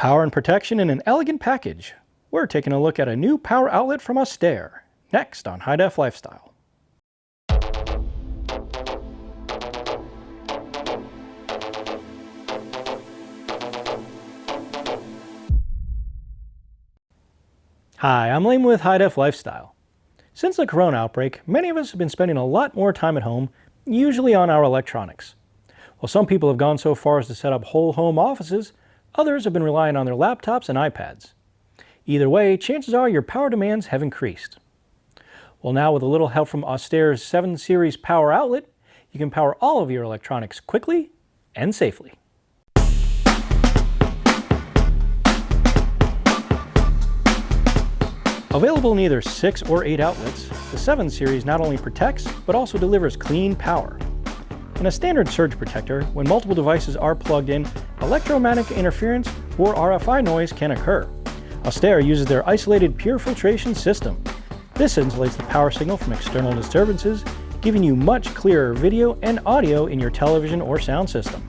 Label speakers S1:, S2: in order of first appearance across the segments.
S1: Power and protection in an elegant package. We're taking a look at a new power outlet from Austere, next on HiDEF Lifestyle. Hi, I'm Liam with HiDEF Lifestyle. Since the corona outbreak, many of us have been spending a lot more time at home, usually on our electronics. While some people have gone so far as to set up whole home offices, others have been relying on their laptops and iPads. Either way, chances are your power demands have increased. Well, now with a little help from Austere's VII Series Power Outlet, you can power all of your electronics quickly and safely. Available in either 6 or 8 outlets, the VII Series not only protects, but also delivers clean power. In a standard surge protector, when multiple devices are plugged in, electromagnetic interference or RFI noise can occur. Austere uses their isolated PureFiltration system. This insulates the power signal from external disturbances, giving you much clearer video and audio in your television or sound system.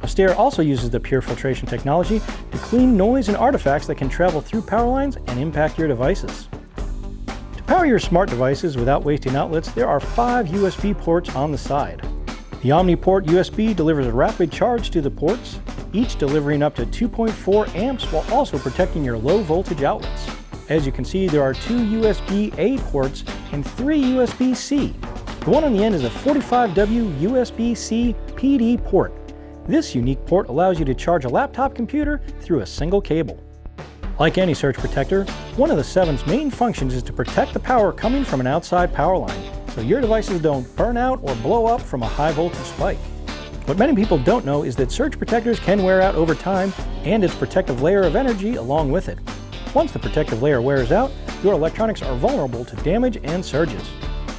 S1: Austere also uses the PureFiltration technology to clean noise and artifacts that can travel through power lines and impact your devices. To power your smart devices without wasting outlets, there are 5 USB ports on the side. The OmniPort USB delivers a rapid charge to the ports, each delivering up to 2.4 amps while also protecting your low voltage outlets. As you can see, there are 2 USB-A ports and 3 USB-C. The one on the end is a 45W USB-C PD port. This unique port allows you to charge a laptop computer through a single cable. Like any surge protector, one of the VII's main functions is to protect the power coming from an outside power line, so your devices don't burn out or blow up from a high voltage spike. What many people don't know is that surge protectors can wear out over time and its protective layer of energy along with it. Once the protective layer wears out, your electronics are vulnerable to damage and surges.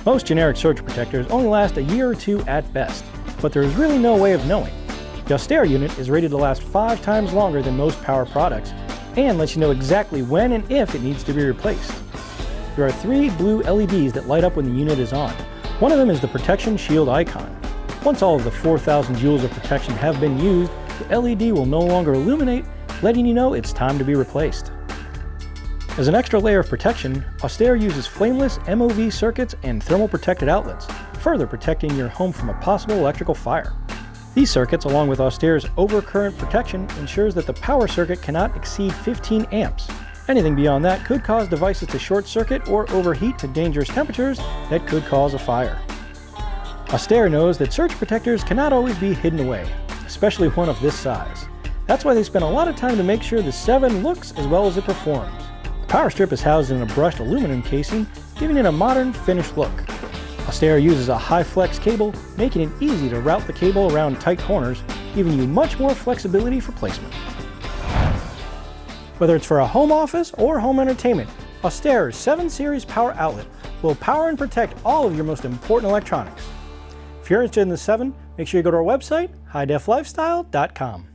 S1: Most generic surge protectors only last a year or 2 at best, but there is really no way of knowing. The Austere unit is rated to last 5 times longer than most power products and lets you know exactly when and if it needs to be replaced. There are 3 blue LEDs that light up when the unit is on. One of them is the protection shield icon. Once all of the 4,000 joules of protection have been used, the LED will no longer illuminate, letting you know it's time to be replaced. As an extra layer of protection, Austere uses flameless MOV circuits and thermal protected outlets, further protecting your home from a possible electrical fire. These circuits, along with Austere's overcurrent protection, ensures that the power circuit cannot exceed 15 amps. Anything beyond that could cause devices to short circuit or overheat to dangerous temperatures that could cause a fire. Austere knows that surge protectors cannot always be hidden away, especially one of this size. That's why they spend a lot of time to make sure the VII looks as well as it performs. The power strip is housed in a brushed aluminum casing, giving it a modern, finished look. Austere uses a high flex cable, making it easy to route the cable around tight corners, giving you much more flexibility for placement. Whether it's for a home office or home entertainment, Austere's VII Series Power Outlet will power and protect all of your most important electronics. If you're interested in the VII, make sure you go to our website, HiDEFLifestyle.com.